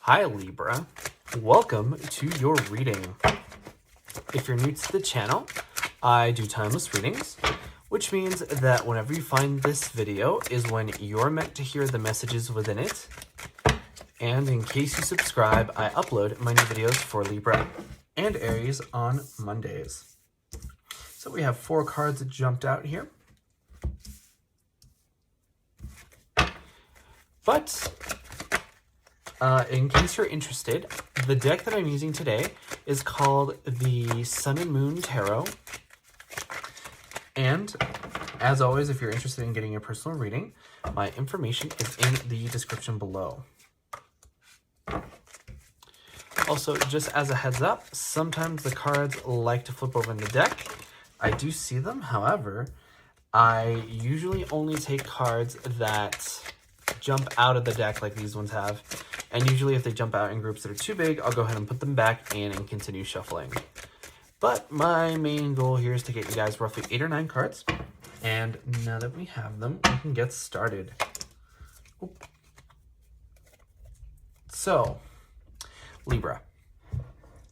Hi Libra, welcome to your reading. If you're new to the channel, I do timeless readings, which means that whenever you find this video is when you're meant to hear the messages within it. And in case you subscribe, I upload my new videos for Libra and Aries on Mondays. So we have 4 cards that jumped out here. But in case you're interested, the deck that I'm using today is called the Sun and Moon Tarot. And as always, if you're interested in getting a personal reading, my information is in the description below. Also, just as a heads up, sometimes the cards like to flip over in the deck. I do see them. However, I usually only take cards that jump out of the deck like these ones have. And usually if they jump out in groups that are too big, I'll go ahead and put them back in and continue shuffling. But my main goal here is to get you guys roughly 8 or 9 cards. And now that we have them, we can get started. Oop. So, Libra,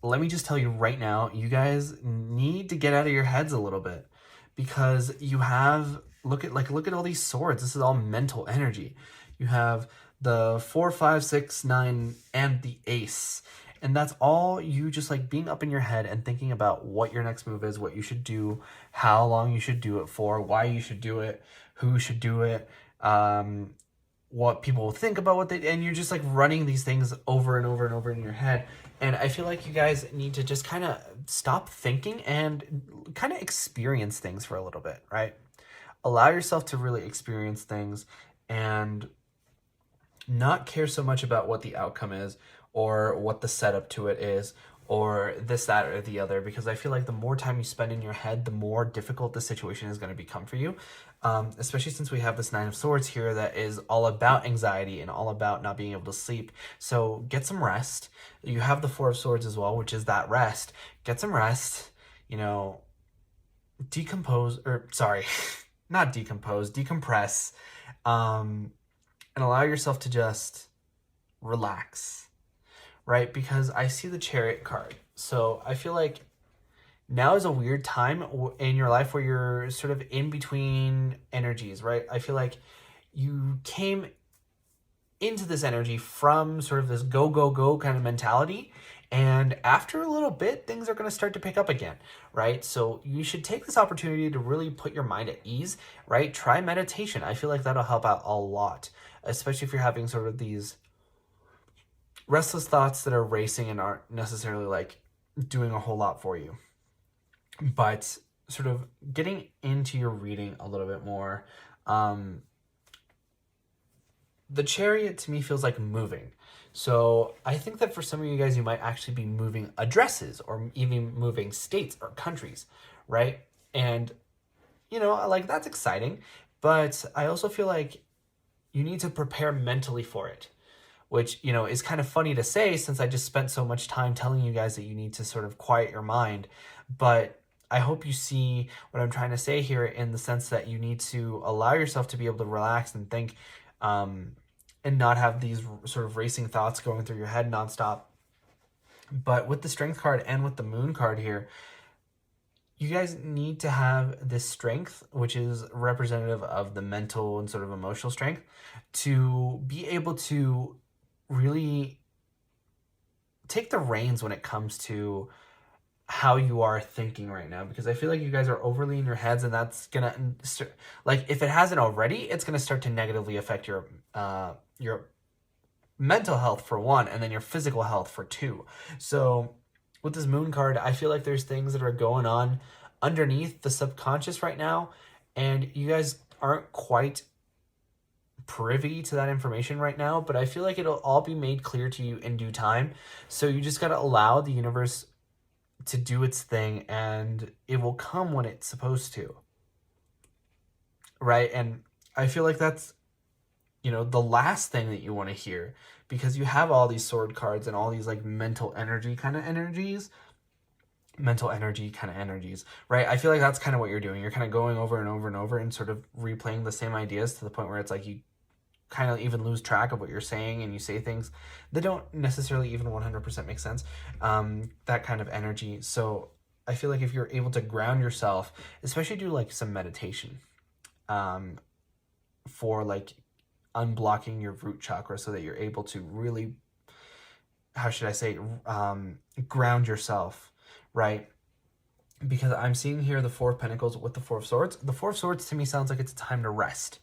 let me just tell you right now, you guys need to get out of your heads a little bit, because you have, look at all these swords. This is all mental energy. You have the 4, 5, 6, 9, and the ace. And that's all you just like being up in your head and thinking about what your next move is, what you should do, how long you should do it for, why you should do it, who should do it, what people will think about what they, and you're just like running these things over and over and over in your head. And I feel like you guys need to just kind of stop thinking and kind of experience things for a little bit, right? Allow yourself to really experience things and not care so much about what the outcome is or what the setup to it is or this, that, or the other, because I feel like the more time you spend in your head, the more difficult the situation is going to become for you, especially since we have this 9 of Swords here that is all about anxiety and all about not being able to sleep. So get some rest. You have the 4 of Swords as well, which is that rest. Get some rest, you know, decompose, or sorry, not decompose, decompress, and allow yourself to just relax. Right? Because I see the Chariot card. So I feel like now is a weird time in your life where you're sort of in between energies, right? I feel like you came into this energy from sort of this go, go, go kind of mentality. And after a little bit, things are going to start to pick up again, right? So you should take this opportunity to really put your mind at ease, right? Try meditation. I feel like that'll help out a lot, especially if you're having sort of these restless thoughts that are racing and aren't necessarily like doing a whole lot for you. But sort of getting into your reading a little bit more, the Chariot to me feels like moving. So I think that for some of you guys, you might actually be moving addresses or even moving states or countries, right? And, you know, like that's exciting, but I also feel like you need to prepare mentally for it, which, you know, is kind of funny to say since I just spent so much time telling you guys that you need to sort of quiet your mind. But I hope you see what I'm trying to say here in the sense that you need to allow yourself to be able to relax and think, and not have these sort of racing thoughts going through your head nonstop. But with the Strength card and with the Moon card here, you guys need to have this strength, which is representative of the mental and sort of emotional strength, to be able to really take the reins when it comes to how you are thinking right now, because I feel like you guys are overly in your heads, and that's gonna, like, if it hasn't already, it's gonna start to negatively affect your mental health for 1, and then your physical health for 2. So with this Moon card, I feel like there's things that are going on underneath the subconscious right now, and you guys aren't quite privy to that information right now, but I feel like it'll all be made clear to you in due time. So you just got to allow the universe to do its thing, and it will come when it's supposed to, right? And I feel like that's, you know, the last thing that you want to hear, because you have all these sword cards and all these like mental energy kind of energies, right? I feel like that's kind of what you're doing. You're kind of going over and over and over and sort of replaying the same ideas to the point where it's like you kind of even lose track of what you're saying, and you say things that don't necessarily even 100% make sense. That kind of energy. So I feel like if you're able to ground yourself, especially do like some meditation, for like unblocking your root chakra so that you're able to really, how should I say, ground yourself, right? Because I'm seeing here the Four of Pentacles with the Four of Swords. The Four of Swords to me sounds like it's time to rest.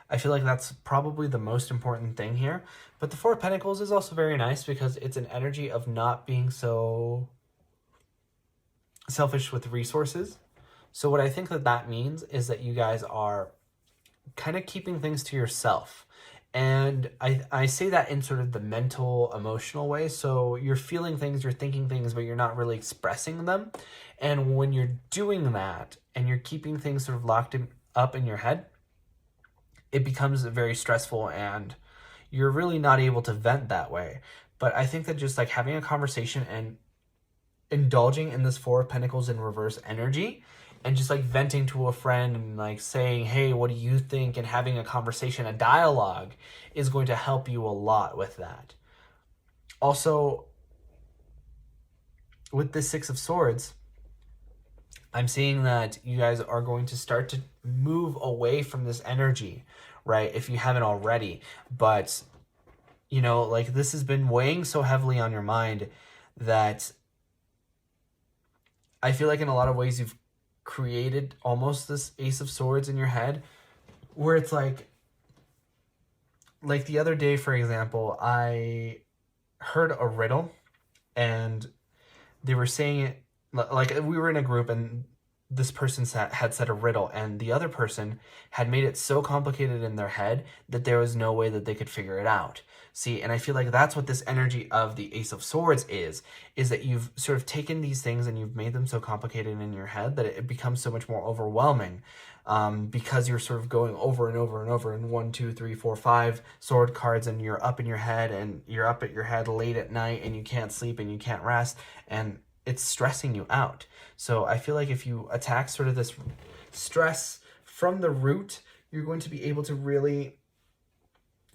I feel like that's probably the most important thing here. But the Four of Pentacles is also very nice because it's an energy of not being so selfish with resources. So what I think that means is that you guys are kind of keeping things to yourself. And I say that in sort of the mental, emotional way. So you're feeling things, you're thinking things, but you're not really expressing them. And when you're doing that and you're keeping things sort of locked up in your head, it becomes very stressful and you're really not able to vent that way. But I think that just like having a conversation and indulging in this Four of Pentacles in reverse energy and just like venting to a friend and like saying, hey, what do you think? And having a conversation, a dialogue is going to help you a lot with that. Also, with the Six of Swords, I'm seeing that you guys are going to start to move away from this energy, right? If you haven't already. But, you know, like this has been weighing so heavily on your mind that I feel like in a lot of ways you've created almost this Ace of Swords in your head where it's like the other day, for example, I heard a riddle and they were saying it like we were in a group and this person had said a riddle and the other person had made it so complicated in their head that there was no way that they could figure it out. See, and I feel like that's what this energy of the Ace of Swords is that you've sort of taken these things and you've made them so complicated in your head that it becomes so much more overwhelming, because you're sort of going over and over and over and 1, 2, 3, 4, 5 sword cards and you're up in your head and you're up at your head late at night and you can't sleep and you can't rest and it's stressing you out. So I feel like if you attack sort of this stress from the root, you're going to be able to really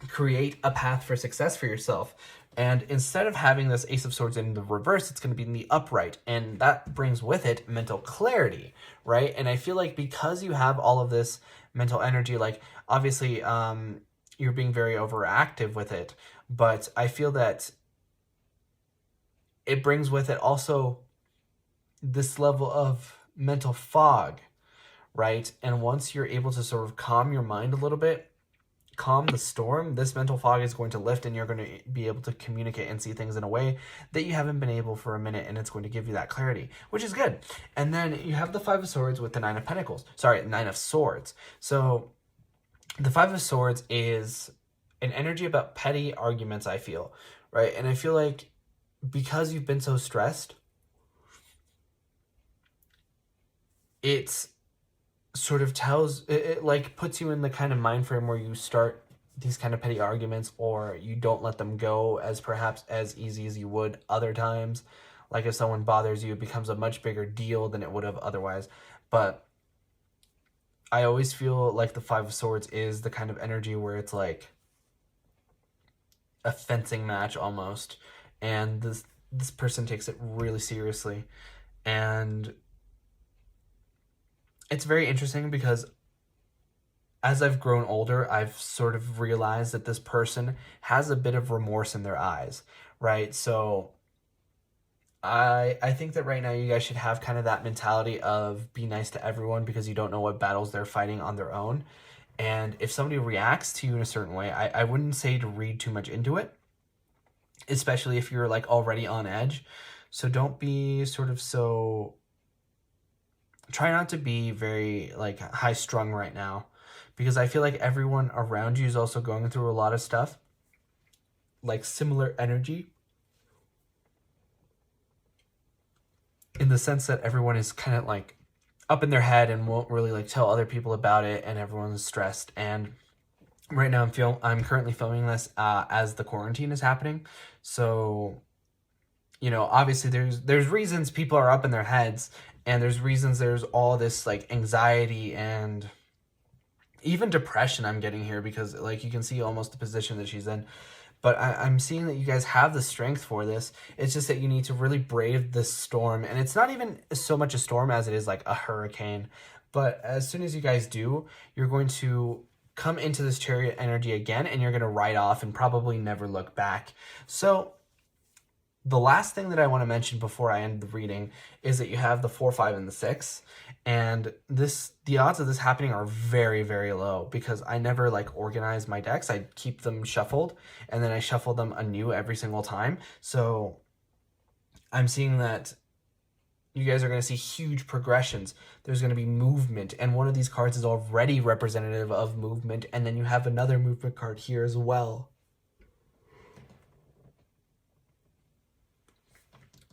create a path for success for yourself. And instead of having this Ace of Swords in the reverse, it's going to be in the upright. And that brings with it mental clarity, right? And I feel like because you have all of this mental energy, like obviously you're being very overactive with it, but I feel that it brings with it also this level of mental fog, right? And once you're able to sort of calm your mind a little bit, calm the storm, this mental fog is going to lift and you're going to be able to communicate and see things in a way that you haven't been able for a minute, and it's going to give you that clarity, which is good. And then you have the Five of Swords with the Nine of Swords. So the Five of Swords is an energy about petty arguments, I feel, right? And I feel like because you've been so stressed, it's sort of it like puts you in the kind of mind frame where you start these kind of petty arguments or you don't let them go as perhaps as easy as you would other times. Like if someone bothers you, it becomes a much bigger deal than it would have otherwise. But I always feel like the Five of Swords is the kind of energy where it's like a fencing match almost, and this person takes it really seriously. And it's very interesting because as I've grown older, I've sort of realized that this person has a bit of remorse in their eyes, right? So I think that right now you guys should have kind of that mentality of be nice to everyone because you don't know what battles they're fighting on their own. And if somebody reacts to you in a certain way, I wouldn't say to read too much into it, especially if you're like already on edge. So don't be sort of so... Try not to be very like high strung right now, because I feel like everyone around you is also going through a lot of stuff, like similar energy, in the sense that everyone is kind of like up in their head and won't really like tell other people about it, and everyone's stressed. And right now I'm currently filming this as the quarantine is happening. So, you know, obviously there's reasons people are up in there's all this like anxiety and even depression I'm getting here, because like you can see almost the position that she's in. But I'm seeing that you guys have the strength for this. It's just that you need to really brave this storm. And it's not even so much a storm as it is like a hurricane. But as soon as you guys do, you're going to come into this Chariot energy again, and you're going to ride off and probably never look back. So the last thing that I want to mention before I end the reading is that you have the 4, 5, and the 6. And the odds of this happening are very, very low, because I never like organize my decks. I keep them shuffled, and then I shuffle them anew every single time. So I'm seeing that you guys are going to see huge progressions. There's going to be movement, and one of these cards is already representative of movement, and then you have another movement card here as well.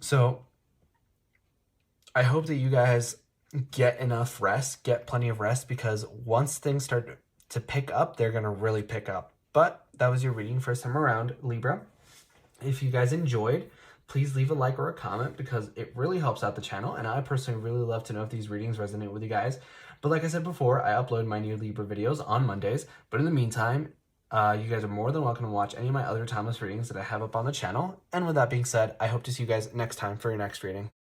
So I hope that you guys get enough rest, get plenty of rest, because once things start to pick up, they're going to really pick up. But that was your reading first time around, Libra. If you guys enjoyed, please leave a like or a comment, because it really helps out the channel, and I personally really love to know if these readings resonate with you guys. But like I said before, I upload my new Libra videos on Mondays. But in the meantime, you guys are more than welcome to watch any of my other timeless readings that I have up on the channel. And with that being said, I hope to see you guys next time for your next reading.